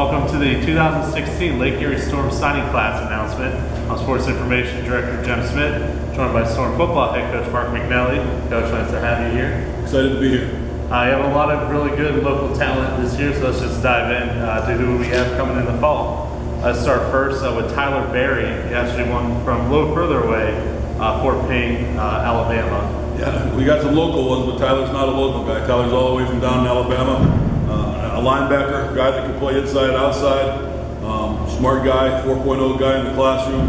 Welcome to the 2016 Lake Erie Storm signing class announcement. I'm Sports Information Director Jem Smith, joined by Storm football head coach Mark McNellie. Coach, nice to have you here. Excited to be here. You have a lot of really good local talent this year, so let's just dive in to who we have coming in the fall. Let's start first with Tyler Berry. He actually won from a little further away, Fort Payne, Alabama. Yeah, we got some local ones, but Tyler's not a local guy. Tyler's all the way from down in Alabama. A linebacker, guy that can play inside, outside. Smart guy, 4.0 guy in the classroom.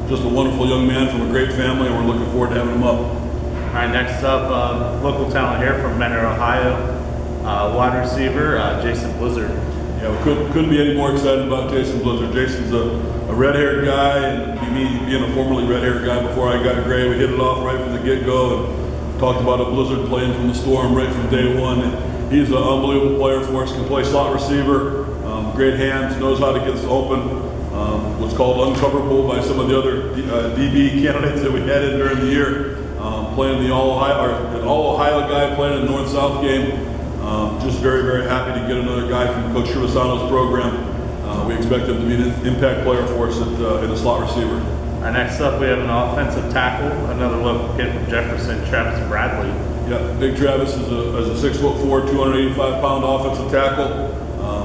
Just a wonderful young man from a great family, and we're looking forward to having him up. All right, next up, local talent here from Mentor, Ohio, wide receiver, Jason Blizzard. Yeah, we couldn't be any more excited about Jason Blizzard. Jason's a red-haired guy, and me being a formerly red-haired guy before I got gray, we hit it off right from the get-go and talked about a Blizzard playing from the Storm right from day one. And he's an unbelievable player for us, can play slot receiver, great hands, knows how to get us open. What's called uncoverable by some of the other DB candidates that we had in during the year. Playing the All-Ohio guy, playing in the North-South game. Just very, very happy to get another guy from Coach Trevesano's program. We expect him to be an impact player for us in a slot receiver. All right, next up we have an offensive tackle, another local kid from Jefferson, Travis Bradley. Yeah, Big Travis is a 6'4", 285-pound offensive tackle.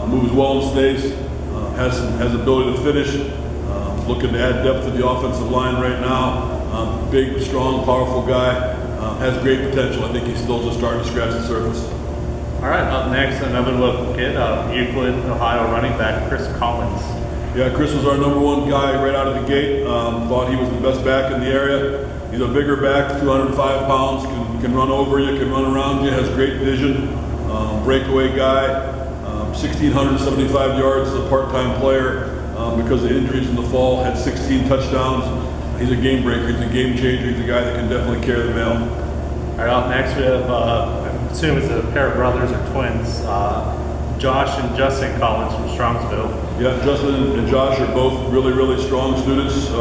Moves well in space, has ability to finish. Looking to add depth to the offensive line right now. Big, strong, powerful guy. Has great potential. I think he's still just starting to scratch the surface. All right, up next, another local kid, Euclid, Ohio running back, Chris Collins. Yeah, Chris was our #1 guy right out of the gate. Thought he was the best back in the area. He's a bigger back, 205 pounds, can run over you, can run around you, has great vision, breakaway guy, 1,675 yards as a part-time player because of injuries in the fall, had 16 touchdowns. He's a game breaker, he's a game changer, he's a guy that can definitely carry the mail. All right, up next we have, I assume it's a pair of brothers or twins, Josh and Justin Collins from Strongsville. Yeah, Justin and Josh are both really, really strong students.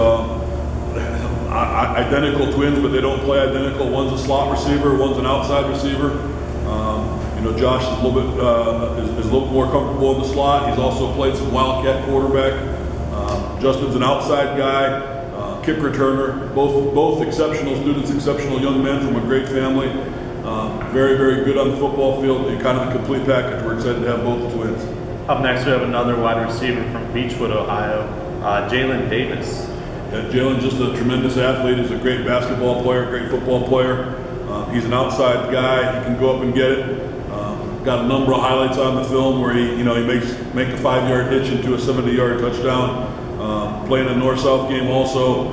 Identical twins, but they don't play identical. One's a slot receiver, one's an outside receiver. Josh is a little more comfortable in the slot. He's also played some wildcat quarterback. Justin's an outside guy, kick returner. Both exceptional students, exceptional young men from a great family. Very, very good on the football field. Kind of a complete package. We're excited to have both twins. Up next, we have another wide receiver from Beechwood, Ohio, Jalen Davis. Yeah, Jalen's just a tremendous athlete. He's a great basketball player, great football player. He's an outside guy. He can go up and get it. Got a number of highlights on the film where he make a 5-yard hitch into a 70-yard touchdown. Playing a North-South game also.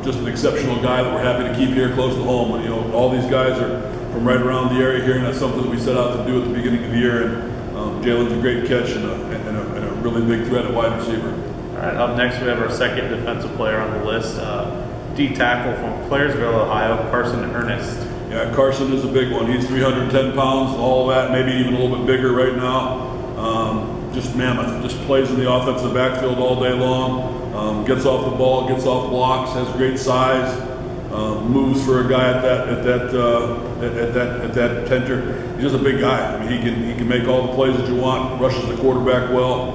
Just an exceptional guy that we're happy to keep here close to home. And, all these guys are from right around the area here, and that's something that we set out to do at the beginning of the year. And Jalen's a great catch and a really big threat at wide receiver. All right, up next we have our second defensive player on the list, D-tackle from Clairsville, Ohio, Carson Ernest. Yeah, Carson is a big one. He's 310 pounds, all that, maybe even a little bit bigger right now. Just mammoth, just plays in the offensive backfield all day long. Gets off the ball, gets off blocks, has great size. Moves for a guy at that tender. He's just a big guy. I mean, he can make all the plays that you want. Rushes the quarterback well.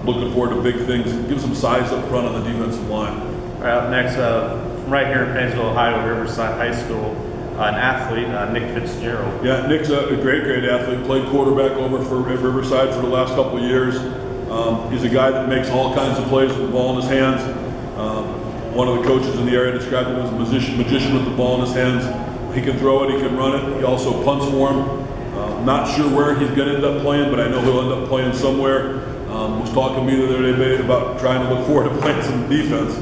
Looking forward to big things. Gives some size up front on the defensive line. All right, up next, from right here in Painesville, Ohio, Riverside High School, an athlete, Nick Fitzgerald. Yeah, Nick's a great athlete. Played quarterback over at Riverside for the last couple of years. He's a guy that makes all kinds of plays with the ball in his hands. One of the coaches in the area described him as a magician with the ball in his hands. He can throw it, he can run it. He also punts for him. Not sure where he's going to end up playing, but I know he'll end up playing somewhere. Was talking to me the other day about trying to look forward to playing some defense.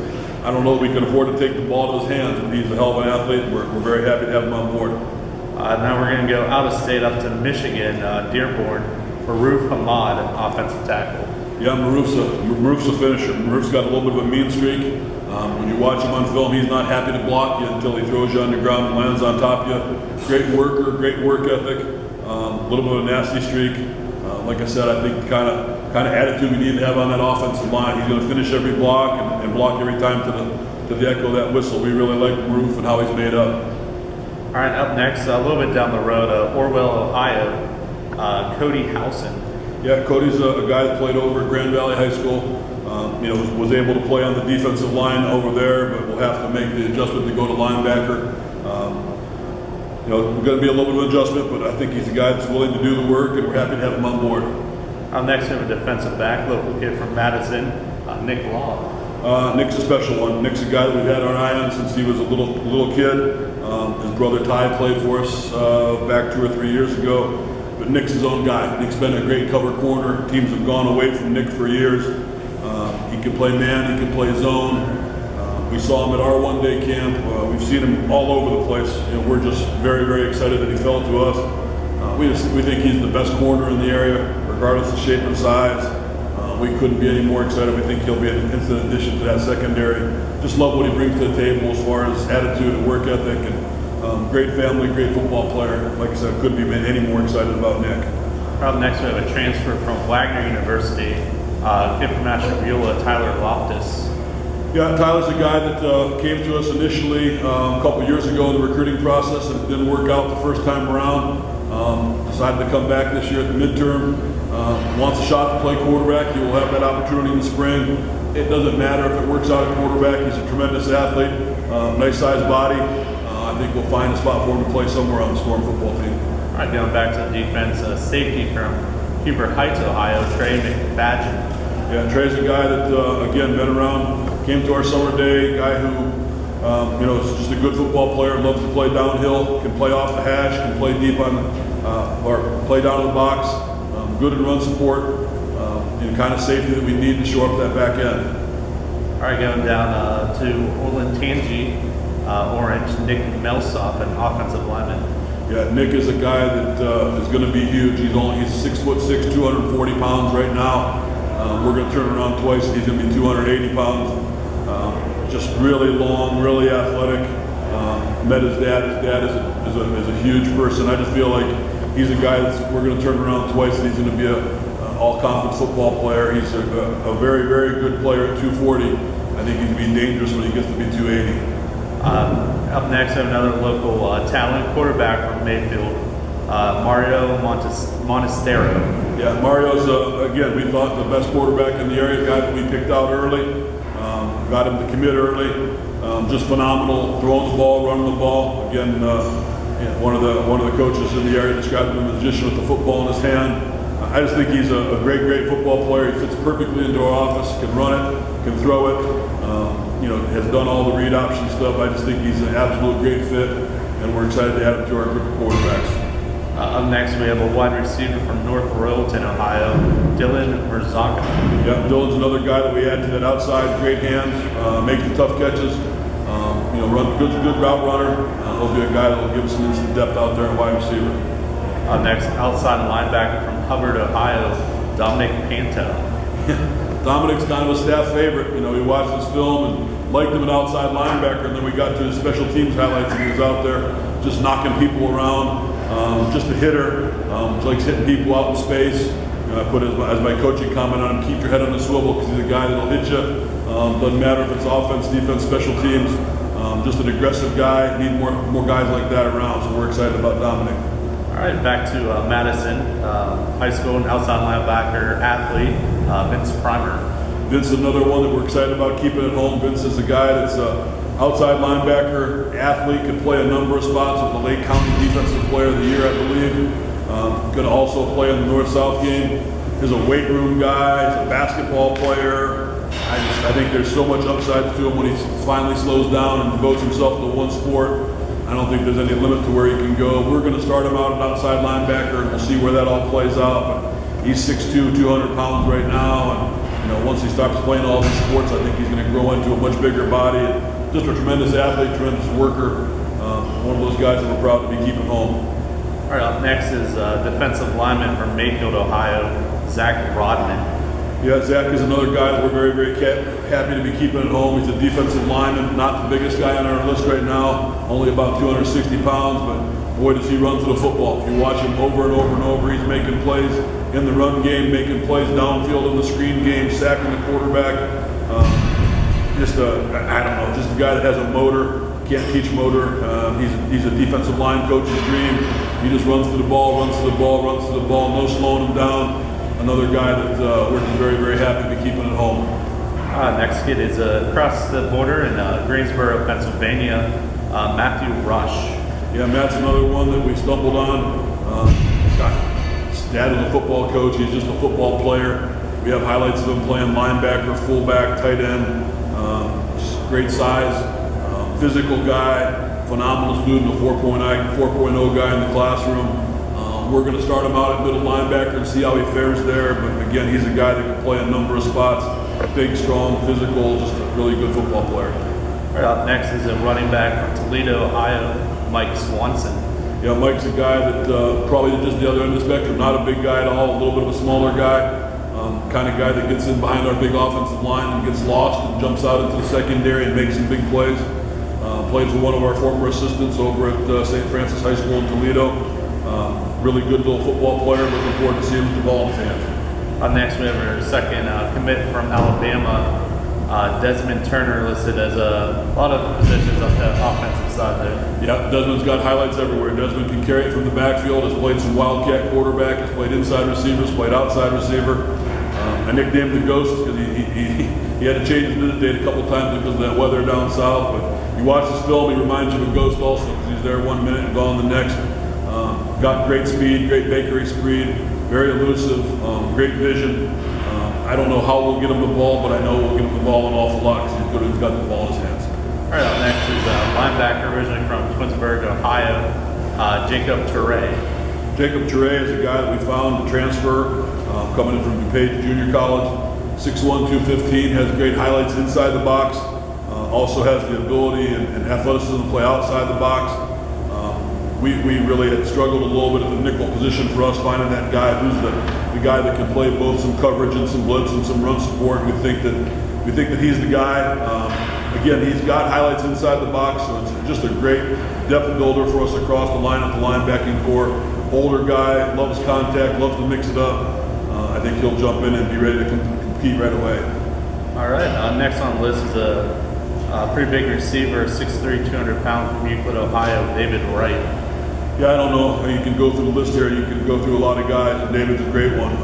I don't know if we can afford to take the ball to his hands, but he's a hell of an athlete, and we're very happy to have him on board. Now we're going to go out of state up to Michigan, Dearborn, Maroof Hamad, offensive tackle. Yeah, Maroof's a finisher. Maroof's got a little bit of a mean streak. When you watch him on film, he's not happy to block you until he throws you on the ground and lands on top of you. Great worker, great work ethic, a little bit of a nasty streak. Like I said, I think the kind of attitude we need to have on that offensive line. He's going to finish every block and block every time to the echo of that whistle. We really like Maroof and how he's made up. All right, up next, a little bit down the road, Orwell, Ohio, Cody Howson. Yeah, Cody's a guy that played over at Grand Valley High School. Was able to play on the defensive line over there, but will have to make the adjustment to go to linebacker. We're going to be a little bit of an adjustment, but I think he's a guy that's willing to do the work, and we're happy to have him on board. Next, we have a defensive back, local kid from Madison, Nick Law. Nick's a special one. Nick's a guy that we've had our eye on since he was a little kid. His brother Ty played for us back 2 or 3 years ago, but Nick's his own guy. Nick's been a great cover corner. Teams have gone away from Nick for years. He can play man, he can play zone. We saw him at our one-day camp. We've seen him all over the place. We're just very, very excited that he fell to us. We think he's the best corner in the area, regardless of shape and size. We couldn't be any more excited. We think he'll be an instant addition to that secondary. Just love what he brings to the table as far as attitude and work ethic, and great family, great football player. Like I said, couldn't be any more excited about Nick. Up next, we have a transfer from Wagner University, kid from Ashtabula, Tyler Loftus. Yeah, Tyler's a guy that came to us initially a couple years ago in the recruiting process and didn't work out the first time around. Decided to come back this year at the midterm. Wants a shot to play quarterback. He will have that opportunity in the spring. It doesn't matter if it works out at quarterback. He's a tremendous athlete, nice sized body. I think we'll find a spot for him to play somewhere on the Storm football team. All right, going back to the defense, safety from Huber Heights, Ohio, Trey McFadgen. Yeah, Trey's a guy that, again, been around, came to our summer day, guy who, is just a good football player, loves to play downhill, can play off the hash, can play deep on, or play down in the box, good in run support, and kind of safety that we need to shore up that back end. All right, going down to Olentangy, Orange, Nick Melsop, an offensive lineman. Yeah, Nick is a guy that is going to be huge. He's 6'6", 240 pounds right now. We're going to turn around twice. He's going to be 280 pounds. Just really long, really athletic. Met his dad. His dad is a huge person. I just feel like he's a guy that we're going to turn around twice, and he's going to be an all-conference football player. He's a very, very good player at 240. I think he's going to be dangerous when he gets to be 280. Up next, I have another local talent quarterback from Mayfield, Mario Montestero. Yeah, Mario's, again, we thought the best quarterback in the area, guy that we picked out early, got him to commit early, just phenomenal, throwing the ball, running the ball. Again, one of the coaches in the area described him as a magician with the football in his hand. I just think he's a great, great football player. He fits perfectly into our office, can run it, can throw it, has done all the read option stuff. I just think he's an absolute great fit, and we're excited to add him to our group of quarterbacks. Up next, we have a wide receiver from North Royalton, Ohio, Dylan Verzaka. Yeah, Dylan's another guy that we add to that outside, great hands, makes the tough catches, run good route runner. He'll be a guy that will give us some instant depth out there at wide receiver. Up next, outside linebacker from Hubbard, Ohio, Dominic Panto. Dominic's kind of a staff favorite. We watched his film and liked him an outside linebacker, and then we got to his special teams highlights, and he was out there just knocking people around. Just a hitter, likes hitting people out in space. I put as my coaching comment on him, keep your head on the swivel, because he's a guy that'll hit you. Doesn't matter if it's offense, defense, special teams. Just an aggressive guy. Need more guys like that around, so we're excited about Dominic. All right, back to Madison High School and outside linebacker athlete, Vince Primer. Vince is another one that we're excited about keeping at home. Vince is a guy that's outside linebacker, athlete, can play a number of spots with the Lake County Defensive Player of the Year, I believe. Going to also play in the North-South game. He's a weight room guy, he's a basketball player. I think there's so much upside to him when he finally slows down and devotes himself to one sport. I don't think there's any limit to where he can go. We're going to start him out at outside linebacker, and we'll see where that all plays out. But he's 6'2", 200 pounds right now, and once he starts playing all these sports, I think he's going to grow into a much bigger body. Just a tremendous athlete, tremendous worker, one of those guys that we're proud to be keeping home. All right, up next is defensive lineman from Mayfield, Ohio, Zach Rodman. Yeah, Zach is another guy that we're very, very happy to be keeping at home. He's a defensive lineman, not the biggest guy on our list right now, only about 260 pounds, but boy, does he run to the football. If you watch him over and over and over, he's making plays in the run game, making plays downfield in the screen game, sacking the quarterback. Just a guy that has a motor, can't teach motor. He's a defensive line coach's dream. He just runs to the ball, no slowing him down. another guy that we're just very, very happy to be keeping at home. Next kid is across the border in Greensboro, Pennsylvania, Matthew Rush. Yeah, Matt's another one that we stumbled on. His dad is a football coach. He's just a football player. We have highlights of him playing linebacker, fullback, tight end. Just great size, physical guy, phenomenal student, a 4.0 guy in the classroom. We're going to start him out at middle linebacker and see how he fares there. But again, he's a guy that can play a number of spots. Big, strong, physical, just a really good football player. All right, up next is a running back from Toledo, Ohio, Mike Swanson. Yeah, Mike's a guy that probably just the other end of the spectrum. Not a big guy at all, a little bit of a smaller guy. Kind of guy that gets in behind our big offensive line and gets lost and jumps out into the secondary and makes some big plays. Plays with one of our former assistants over at St. Francis High School in Toledo. Really good little football player. Looking forward to seeing him with the ball in his hands. Up next, we have our second commit from Alabama, Desmond Turner, listed as a lot of positions on the offensive side there. Yeah, Desmond's got highlights everywhere. Desmond can carry it from the backfield, has played some wildcat quarterback, has played inside receivers, played outside receiver. I nicknamed the Ghost because he had to change his visit date a couple times because of that weather down south. But you watch this film, he reminds you of a Ghost also because he's there 1 minute and gone the next. Got great speed, great bakery speed, very elusive, great vision. I don't know how we'll get him the ball, but I know we'll get him the ball an awful lot because he's got the ball in his hands. All right, up next is linebacker originally from Twinsburg, Ohio, Jacob Touré. Jacob Touré is a guy that we found to transfer, coming in from DuPage Junior College. 6'1", 215, has great highlights inside the box. Also has the ability and athleticism to play outside the box. We really had struggled a little bit at the nickel position for us, finding that guy who's the guy that can play both some coverage and some blitz and some run support. We think that he's the guy. Again, he's got highlights inside the box, so it's just a great depth builder for us across the line at the linebacking core. Older guy, loves contact, loves to mix it up. I think he'll jump in and be ready to compete right away. All right, next on the list is a pretty big receiver, 6'3", 200 pound from Euclid, Ohio, David Wright. Yeah, I don't know. You can go through the list here. You can go through a lot of guys, and David's a great one.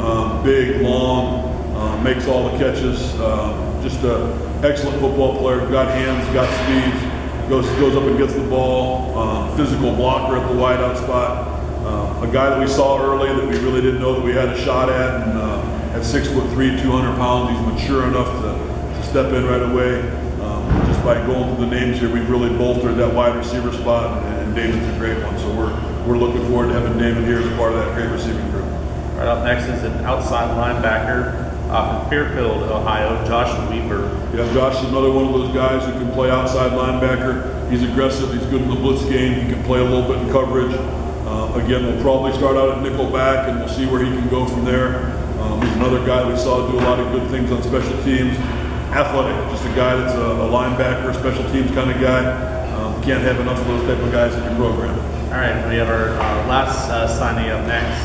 Big, long, makes all the catches. Just an excellent football player. Got hands, got speed. Goes up and gets the ball. Physical blocker at the wideout spot. A guy that we saw early that we really didn't know that we had a shot at. And at 6'3", 200 pounds, he's mature enough to step in right away. Just by going through the names here, we've really bolstered that wide receiver spot, and David's a great one. So we're looking forward to having David here as a part of that great receiving group. Right, up next is an outside linebacker from Fairfield, Ohio, Josh Weaver. Yeah, Josh is another one of those guys who can play outside linebacker. He's aggressive. He's good in the blitz game. He can play a little bit in coverage. Again, we'll probably start out at nickel back, and we'll see where he can go from there. He's another guy we saw do a lot of good things on special teams. Athletic, just a guy that's a linebacker, special teams kind of guy. Can't have enough of those type of guys in your program. All right, we have our last signing up next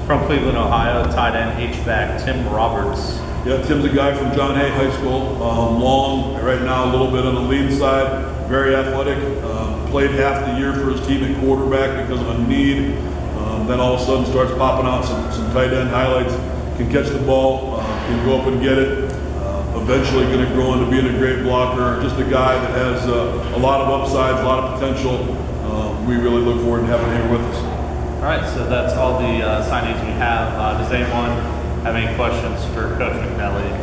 from Cleveland, Ohio, tight end H-back Tim Roberts. Yeah, Tim's a guy from John Hay High School. Long, right now a little bit on the lean side, very athletic. Played half the year for his team at quarterback because of a need. Then all of a sudden starts popping out some tight end highlights. Can catch the ball, can go up and get it. Eventually going to grow into being a great blocker. Just a guy that has a lot of upsides, a lot of potential. We really look forward to having him here with us. All right, so that's all the signings we have. Does anyone have any questions for Coach McNellie?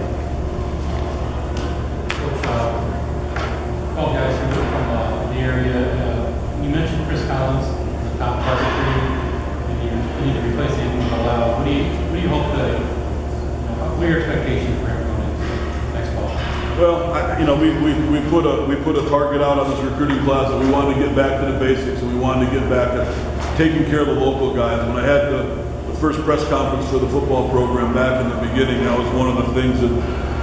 Coach, guys who are from the area, you mentioned Chris Collins, the top target for you, and you need to replace him with Allow. What do you hope to, what are your expectations for him going into next fall? Well, we put a target out on this recruiting class that we wanted to get back to the basics, and we wanted to get back to taking care of the local guys. When I had the first press conference for the football program back in the beginning, that was one of the things that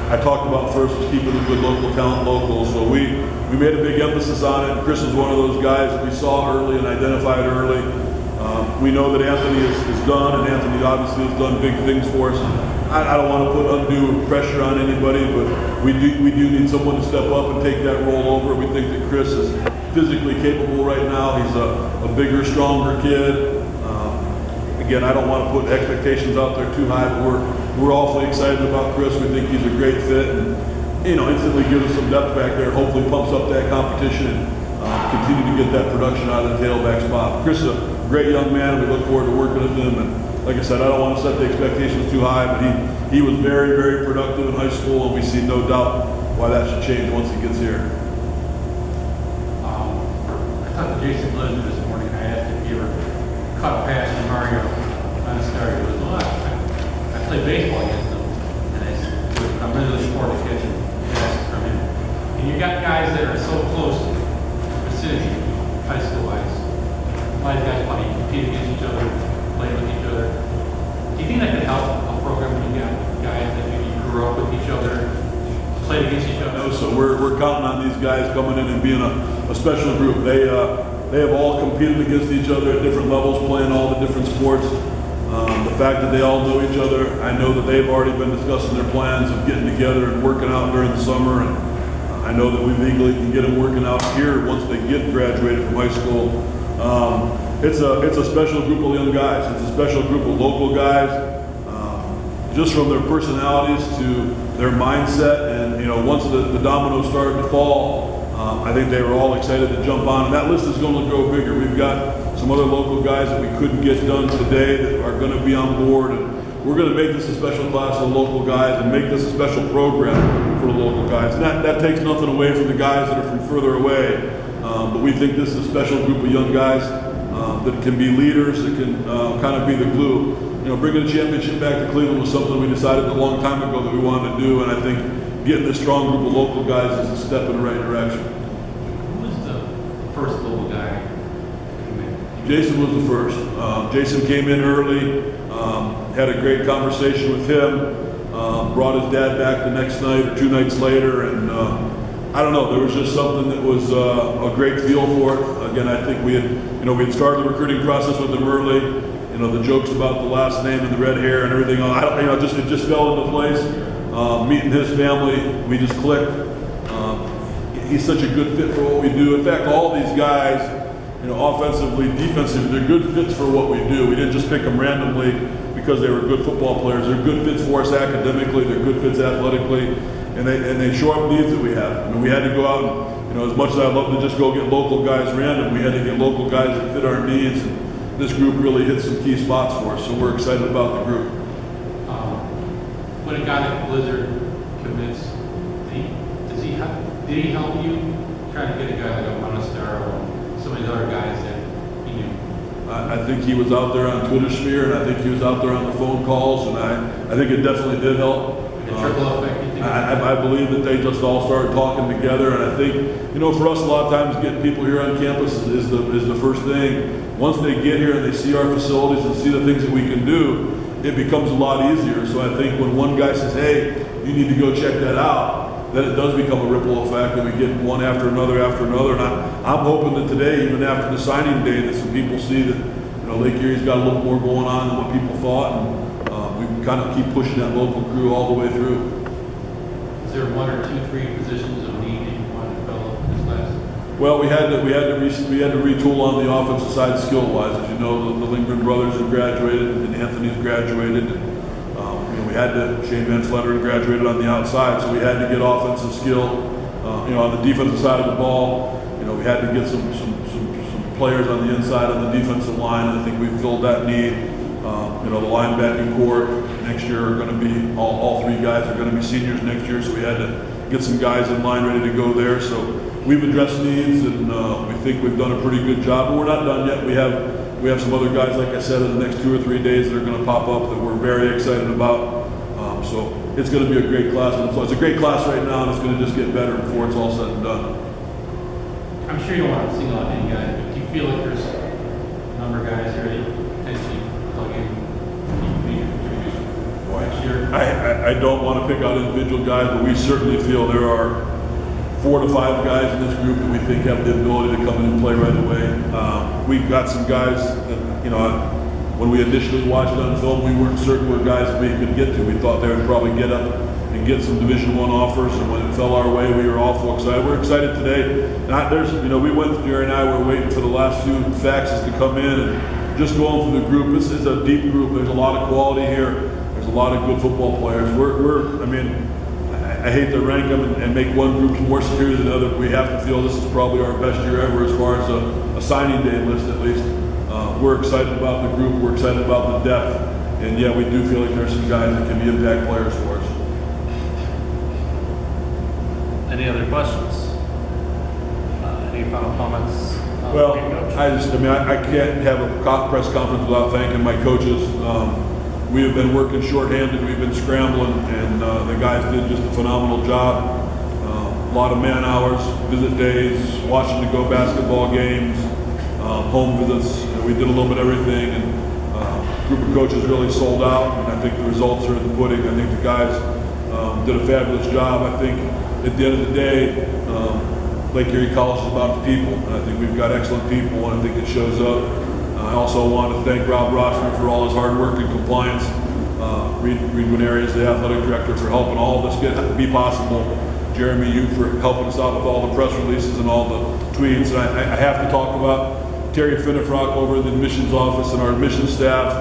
I talked about first, was keeping the good local talent local. So we made a big emphasis on it. Chris was one of those guys that we saw early and identified early. We know that Anthony is done, and Anthony obviously has done big things for us. I don't want to put undue pressure on anybody, but we do need someone to step up and take that role over. We think that Chris is physically capable right now. He's a bigger, stronger kid. Again, I don't want to put expectations out there too high, but we're awfully excited about Chris. We think he's a great fit, and instantly gives us some depth back there. Hopefully, pumps up that competition and continue to get that production out of the tailback spot. Chris is a great young man. We look forward to working with him. And like I said, I don't want to set the expectations too high, but he was very, very productive in high school, and we see no doubt why that should change once he gets here. I talked to Jason Blizzard this morning. I asked if he ever caught a pass from Mario on a start. He goes, well, I played baseball against him, and I said, I'm really looking forward to catching passes from him. And you got guys that are so close vicinity, high school-wise. A lot of guys probably compete against each other, play with each other. Do you think that could help a program when you got guys that maybe grew up with each other, played against each other? No, so we're counting on these guys coming in and being a special group. They have all competed against each other at different levels, playing all the different sports. The fact that they all know each other, I know that they've already been discussing their plans of getting together and working out during the summer, and I know that we legally can get them working out here once they get graduated from high school. It's a special group of young guys. It's a special group of local guys, just from their personalities to their mindset. And once the dominoes started to fall, I think they were all excited to jump on. And that list is going to grow bigger. We've got some other local guys that we couldn't get done today that are going to be on board. And we're going to make this a special class of local guys and make this a special program for the local guys. And that takes nothing away from the guys that are from further away. But we think this is a special group of young guys that can be leaders, that can kind of be the glue. Bringing a championship back to Cleveland was something we decided a long time ago that we wanted to do, and I think getting a strong group of local guys is a step in the right direction. Who was the first local guy to come in? Jason was the first. Jason came in early, had a great conversation with him, brought his dad back the next night or 2 nights later, and I don't know, there was just something that was a great feel for it. Again, I think we had started the recruiting process with him early. The jokes about the last name and the red hair and everything. It just fell into place. Meeting his family, we just clicked. He's such a good fit for what we do. In fact, all these guys, offensively, defensively, they're good fits for what we do. We didn't just pick them randomly because they were good football players. They're good fits for us academically. They're good fits athletically, and they show up needs that we have. We had to go out and, as much as I'd love to just go get local guys random, we had to get local guys that fit our needs. And this group really hit some key spots for us, so we're excited about the group. When a guy like Blizzard commits, did he help you try to get a guy like a Monistar or some of these other guys that he knew? I think he was out there on Twitter sphere, and I think he was out there on the phone calls, and I think it definitely did help. The trickle effect, you think? I believe that they just all started talking together, and I think, for us, a lot of times getting people here on campus is the first thing. Once they get here and they see our facilities and see the things that we can do, it becomes a lot easier. So I think when one guy says, hey, you need to go check that out, then it does become a ripple effect, and we get one after another. And I'm hoping that today, even after the signing day, that some people see that Lake Erie's got a little more going on than what people thought, and we kind of keep pushing that local crew all the way through. Is there 1 or 2, 3 positions of need that you want to fill this class? Well, we had to retool on the offensive side skill-wise. As you know, the Lindgren brothers have graduated, and Anthony's graduated. And, we had to, Shane Van Fletter graduated on the outside, so we had to get offensive skill. On the defensive side of the ball, we had to get some players on the inside of the defensive line, and I think we filled that need. The linebacking core next year are going to be, all 3 guys are going to be seniors next year, so we had to get some guys in line ready to go there. So we've addressed needs, and we think we've done a pretty good job, but we're not done yet. We have some other guys, like I said, in the next 2 or 3 days that are going to pop up that we're very excited about. So it's going to be a great class. It's a great class right now, and it's going to just get better before it's all said and done. I'm sure you don't want to single out any guys, but do you feel like there's a number of guys here that potentially plug in next year? I don't want to pick out individual guys, but we certainly feel there are 4 to 5 guys in this group that we think have the ability to come in and play right away. We've got some guys that, when we initially watched it on film, we weren't certain what guys we could get to. We thought they would probably get up and get some Division I offers, and when it fell our way, we were awful excited. We're excited today. And Jerry and I were waiting for the last few faxes to come in, and just going through the group, this is a deep group. There's a lot of quality here. There's a lot of good football players. I hate to rank them and make one group more superior than the other, but we have to feel this is probably our best year ever as far as a signing day list at least. We're excited about the group. We're excited about the depth. And yeah, we do feel like there's some guys that can be impact players for us. Any other questions? Any final comments? Well, Coach? I can't have a press conference without thanking my coaches. We have been working shorthanded. We've been scrambling, and the guys did just a phenomenal job. A lot of man hours, visit days, watching to go basketball games, home visits. We did a little bit of everything, and a group of coaches really sold out, and I think the results are in the pudding. I think the guys did a fabulous job. I think at the end of the day, Lake Erie College is about the people, and I think we've got excellent people, and I think it shows up. I also want to thank Rob Rossman for all his hard work and compliance. Reed Guarneri is the athletic director for helping all of this be possible. Jeremy, you for helping us out with all the press releases and all the tweets. And I have to talk about Terry Finnefrock over in the admissions office and our admissions staff,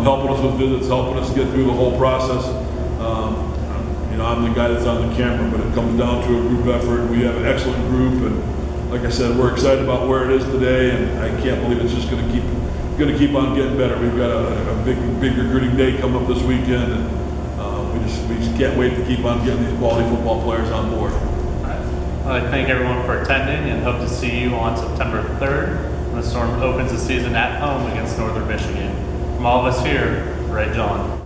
helping us with visits, helping us get through the whole process. I'm the guy that's on the camera, but it comes down to a group effort. We have an excellent group, and like I said, we're excited about where it is today, and I can't believe it's just going to keep on getting better. We've got a big recruiting day coming up this weekend, and we just can't wait to keep on getting these quality football players on board. I thank everyone for attending and hope to see you on September 3rd when the Storm opens the season at home against Northern Michigan. From all of us here, Ray John.